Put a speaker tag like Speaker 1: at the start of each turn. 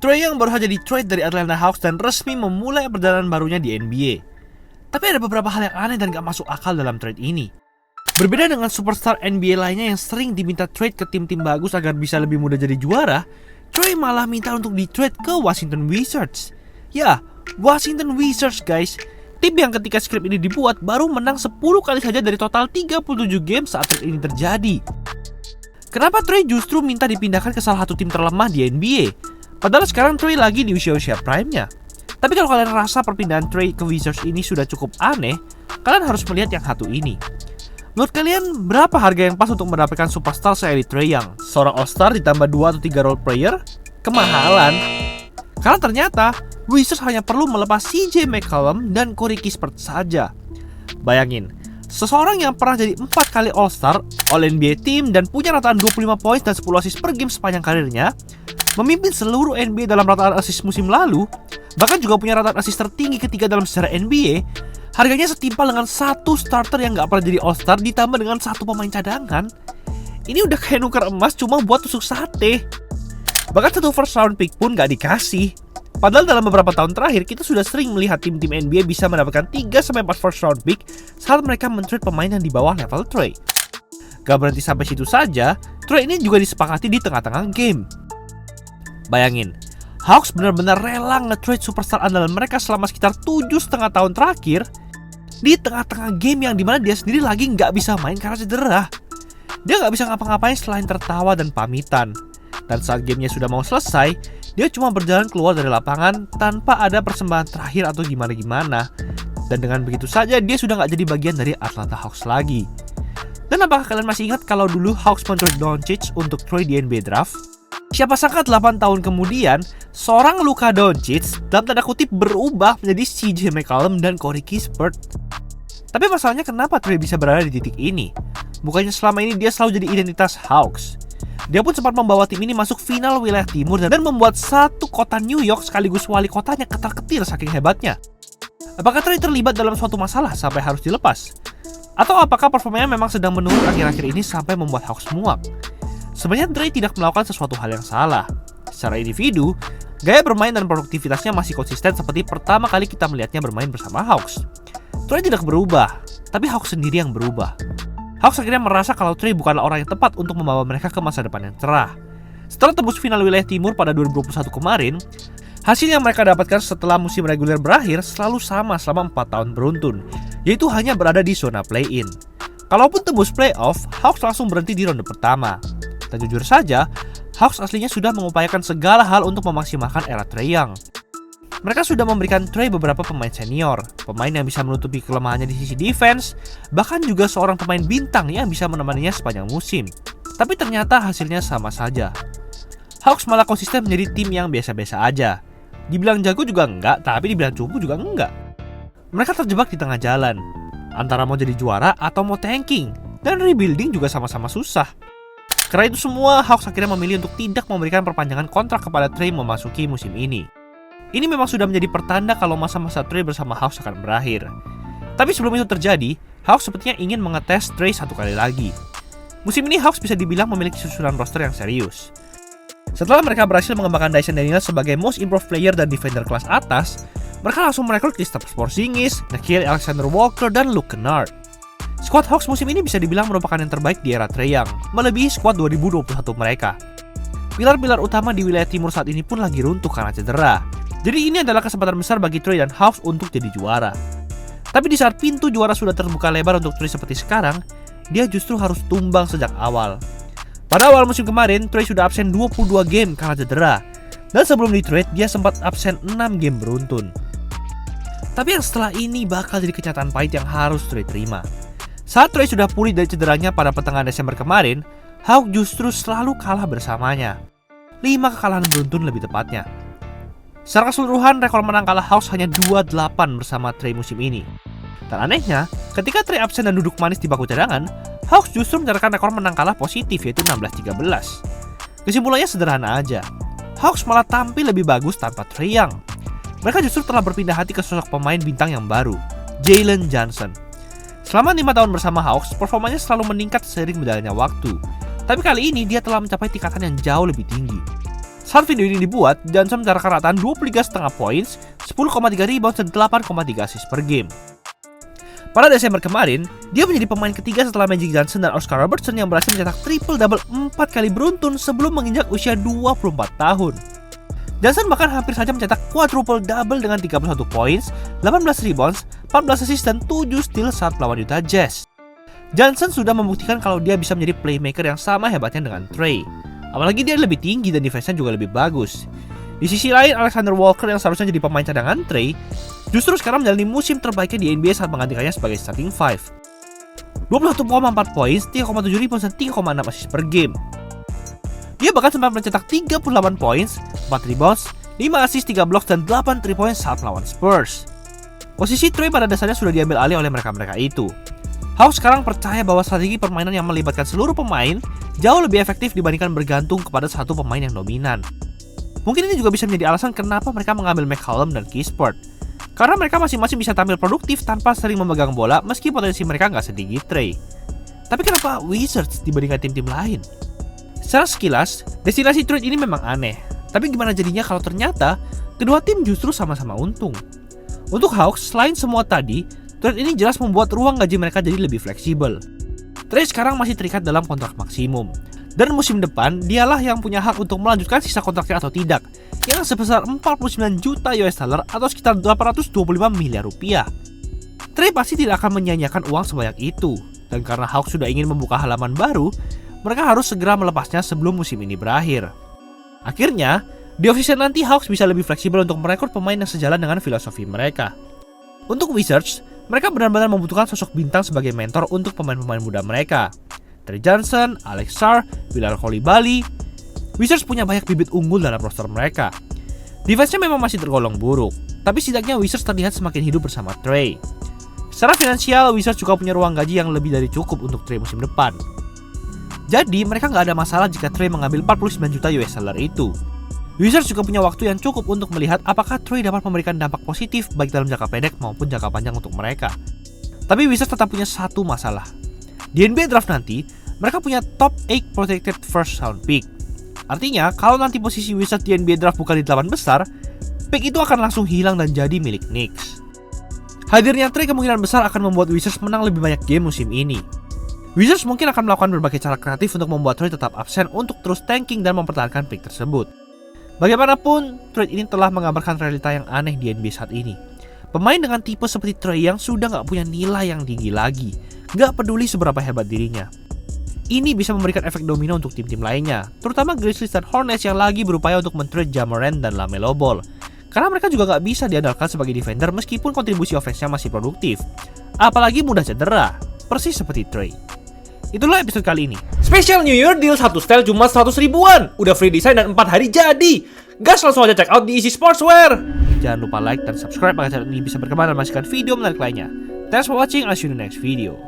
Speaker 1: Trae Young baru saja di-trade dari Atlanta Hawks dan resmi memulai perjalanan barunya di NBA. Tapi ada beberapa hal yang aneh dan gak masuk akal dalam trade ini. Berbeda dengan superstar NBA lainnya yang sering diminta trade ke tim-tim bagus agar bisa lebih mudah jadi juara, Trae malah minta untuk di-trade ke Washington Wizards. Ya, Washington Wizards guys. Tim yang ketika skrip ini dibuat baru menang 10 kali saja dari total 37 game saat trade ini terjadi. Kenapa Trae justru minta dipindahkan ke salah satu tim terlemah di NBA? Padahal sekarang Trae lagi di usia-usia prime-nya. Tapi kalau kalian rasa perpindahan Trae ke Wizards ini sudah cukup aneh, kalian harus melihat yang satu ini. Menurut kalian, berapa harga yang pas untuk mendapatkan superstar seelit Trae Young? Seorang All-Star ditambah 2 atau 3 role player? Kemahalan. Karena ternyata Wizards hanya perlu melepas CJ McCollum dan Corey Kispert saja. Bayangin, seseorang yang pernah jadi 4 kali All-Star, All-NBA Team, dan punya rataan 25 poin dan 10 assist per game sepanjang karirnya, memimpin seluruh NBA dalam rataan assist musim lalu, bahkan juga punya rataan assist tertinggi ketiga dalam sejarah NBA, harganya setimpal dengan satu starter yang gak pernah jadi All-Star ditambah dengan satu pemain cadangan. Ini udah kayak nuker emas cuma buat tusuk sate. Bahkan satu first round pick pun gak dikasih. Padahal dalam beberapa tahun terakhir kita sudah sering melihat tim-tim NBA bisa mendapatkan 3-4 first round pick saat mereka men-trade pemain yang di bawah level Trae. Gak berhenti sampai situ saja, Trae ini juga disepakati di tengah-tengah game. Bayangin, Hawks benar-benar rela nge-trade superstar andalan mereka selama sekitar 7,5 tahun terakhir di tengah-tengah game yang dimana dia sendiri lagi nggak bisa main karena cedera. Dia nggak bisa ngapa-ngapain selain tertawa dan pamitan. Dan saat gamenya sudah mau selesai, dia cuma berjalan keluar dari lapangan tanpa ada persembahan terakhir atau gimana-gimana. Dan dengan begitu saja dia sudah nggak jadi bagian dari Atlanta Hawks lagi. Dan apakah kalian masih ingat kalau dulu Hawks men-trade Doncic untuk Trae di NBA Draft? Siapa sangka 8 tahun kemudian, seorang Luka Doncic dalam tanda kutip berubah menjadi CJ McCollum dan Corey Kispert. Tapi masalahnya kenapa Trae bisa berada di titik ini? Bukannya selama ini dia selalu jadi identitas Hawks. Dia pun sempat membawa tim ini masuk final wilayah timur dan membuat satu kota New York sekaligus wali kotanya ketar-ketir saking hebatnya. Apakah Trae terlibat dalam suatu masalah sampai harus dilepas? Atau apakah performanya memang sedang menurun akhir-akhir ini sampai membuat Hawks muak? Sebenarnya Trae tidak melakukan sesuatu hal yang salah. Secara individu, gaya bermain dan produktivitasnya masih konsisten seperti pertama kali kita melihatnya bermain bersama Hawks. Trae tidak berubah, tapi Hawks sendiri yang berubah. Hawks akhirnya merasa kalau Trae bukanlah orang yang tepat untuk membawa mereka ke masa depan yang cerah. Setelah tembus final wilayah timur pada 2021 kemarin, hasil yang mereka dapatkan setelah musim reguler berakhir selalu sama selama 4 tahun beruntun, yaitu hanya berada di zona play-in. Kalaupun tembus playoff, Hawks langsung berhenti di ronde pertama. Dan jujur saja, Hawks aslinya sudah mengupayakan segala hal untuk memaksimalkan era Trae Young. Mereka sudah memberikan Trae beberapa pemain senior, pemain yang bisa menutupi kelemahannya di sisi defense, bahkan juga seorang pemain bintang yang bisa menemaninya sepanjang musim. Tapi ternyata hasilnya sama saja. Hawks malah konsisten menjadi tim yang biasa-biasa aja. Dibilang jago juga enggak, tapi dibilang cupu juga enggak. Mereka terjebak di tengah jalan, antara mau jadi juara atau mau tanking, dan rebuilding juga sama-sama susah. Karena itu semua, Hawks akhirnya memilih untuk tidak memberikan perpanjangan kontrak kepada Trae memasuki musim ini. Ini memang sudah menjadi pertanda kalau masa-masa Trae bersama Hawks akan berakhir. Tapi sebelum itu terjadi, Hawks sepertinya ingin mengetes Trae satu kali lagi. Musim ini Hawks bisa dibilang memiliki susunan roster yang serius. Setelah mereka berhasil mengembangkan Dyson Daniels sebagai most improved player dan defender kelas atas, mereka langsung merekrut Kristaps Porzingis, Nickeil Alexander-Walker, dan Luke Kennard. Squad Hawks musim ini bisa dibilang merupakan yang terbaik di era Trae Young, melebihi squad 2021 mereka. Pilar-pilar utama di wilayah timur saat ini pun lagi runtuh karena cedera. Jadi ini adalah kesempatan besar bagi Trae dan Hawks untuk jadi juara. Tapi di saat pintu juara sudah terbuka lebar untuk Trae seperti sekarang, dia justru harus tumbang sejak awal. Pada awal musim kemarin, Trae sudah absen 22 game karena cedera. Dan sebelum di-trade, dia sempat absen 6 game beruntun. Tapi yang setelah ini bakal jadi kenyataan pahit yang harus Trae terima. Saat Trae sudah pulih dari cederanya pada pertengahan Desember kemarin, Hawks justru selalu kalah bersamanya. 5 kekalahan beruntun lebih tepatnya. Secara keseluruhan, rekor menang kalah Hawks hanya 2-8 bersama Trae musim ini. Dan anehnya, ketika Trae absen dan duduk manis di bangku cadangan, Hawks justru mencatatkan rekor menang kalah positif yaitu 16-13. Kesimpulannya sederhana aja, Hawks malah tampil lebih bagus tanpa Trae Young. Mereka justru telah berpindah hati ke sosok pemain bintang yang baru, Jalen Johnson. Selama 5 tahun bersama Hawks, performanya selalu meningkat seiring berjalannya waktu. Tapi kali ini dia telah mencapai tingkatan yang jauh lebih tinggi. Saat video ini dibuat, Johnson mencatatkan rataan 23,5 points, 10,3 rebounds, dan 8,3 assist per game. Pada Desember kemarin, dia menjadi pemain ketiga setelah Magic Johnson dan Oscar Robertson yang berhasil mencetak triple-double 4 kali beruntun sebelum menginjak usia 24 tahun. Johnson bahkan hampir saja mencetak quadruple-double dengan 31 points, 18 rebounds, 14 assist, dan 7 steal saat melawan Utah Jazz. Johnson sudah membuktikan kalau dia bisa menjadi playmaker yang sama hebatnya dengan Trae. Apalagi dia lebih tinggi dan defense-nya juga lebih bagus. Di sisi lain, Alexander Walker yang seharusnya jadi pemain cadangan Trae justru sekarang menjalani musim terbaiknya di NBA saat menggantikannya sebagai starting five. 21,4 points, 3,7 rebounds, dan 3,6 assist per game. Dia bahkan sempat mencetak 38 points, 4 rebounds, 5 assist, 3 blocks, dan 8 3 points saat melawan Spurs. Posisi Trae pada dasarnya sudah diambil alih oleh mereka-mereka itu. Hawks sekarang percaya bahwa strategi permainan yang melibatkan seluruh pemain jauh lebih efektif dibandingkan bergantung kepada satu pemain yang dominan. Mungkin ini juga bisa menjadi alasan kenapa mereka mengambil McCollum dan Kispert. Karena mereka masing-masing bisa tampil produktif tanpa sering memegang bola meski potensi mereka nggak setinggi Trae. Tapi kenapa Wizards dibandingkan tim-tim lain? Secara sekilas, destinasi trade ini memang aneh. Tapi gimana jadinya kalau ternyata kedua tim justru sama-sama untung? Untuk Hawks, selain semua tadi, trade ini jelas membuat ruang gaji mereka jadi lebih fleksibel. Trae sekarang masih terikat dalam kontrak maksimum. Dan musim depan, dialah yang punya hak untuk melanjutkan sisa kontraknya atau tidak, yang sebesar 49 juta US dollar atau sekitar 825 miliar rupiah. Trae pasti tidak akan menyia-nyiakan uang sebanyak itu, dan karena Hawks sudah ingin membuka halaman baru, mereka harus segera melepasnya sebelum musim ini berakhir. Akhirnya, di offseason nanti Hawks bisa lebih fleksibel untuk merekrut pemain yang sejalan dengan filosofi mereka. Untuk Wizards, mereka benar-benar membutuhkan sosok bintang sebagai mentor untuk pemain-pemain muda mereka. Trae Johnson, Alex Sarr, Bilal Coulibaly. Wizards punya banyak bibit unggul dalam roster mereka. Defense-nya memang masih tergolong buruk, tapi setidaknya Wizards terlihat semakin hidup bersama Trae. Secara finansial, Wizards juga punya ruang gaji yang lebih dari cukup untuk Trae musim depan. Jadi, mereka nggak ada masalah jika Trae mengambil 49 juta US dollar itu. Wizards juga punya waktu yang cukup untuk melihat apakah Trae dapat memberikan dampak positif baik dalam jangka pendek maupun jangka panjang untuk mereka. Tapi Wizards tetap punya satu masalah. Di NBA Draft nanti, mereka punya top 8 protected first round pick. Artinya, kalau nanti posisi Wizards di NBA Draft bukan di 8 besar, pick itu akan langsung hilang dan jadi milik Knicks. Hadirnya Trae kemungkinan besar akan membuat Wizards menang lebih banyak game musim ini. Wizards mungkin akan melakukan berbagai cara kreatif untuk membuat Trae tetap absen untuk terus tanking dan mempertahankan pick tersebut. Bagaimanapun, trade ini telah menggambarkan realita yang aneh di NBA saat ini. Pemain dengan tipe seperti Trae yang sudah nggak punya nilai yang tinggi lagi, nggak peduli seberapa hebat dirinya. Ini bisa memberikan efek domino untuk tim-tim lainnya, terutama Grizzlies dan Hornets yang lagi berupaya untuk men-trade Ja Morant dan LaMelo Ball. Karena mereka juga nggak bisa diandalkan sebagai defender meskipun kontribusi offense-nya masih produktif. Apalagi mudah cedera, persis seperti Trae. Itulah episode kali ini. Special New Year deal 1 style cuma 100 ribuan. Udah free design dan 4 hari jadi. Gas, langsung aja check out di Easy Sportswear. Jangan lupa like dan subscribe agar channel ini bisa berkembang dan menghasilkan video menarik lainnya. Thanks for watching, I'll see you in the next video.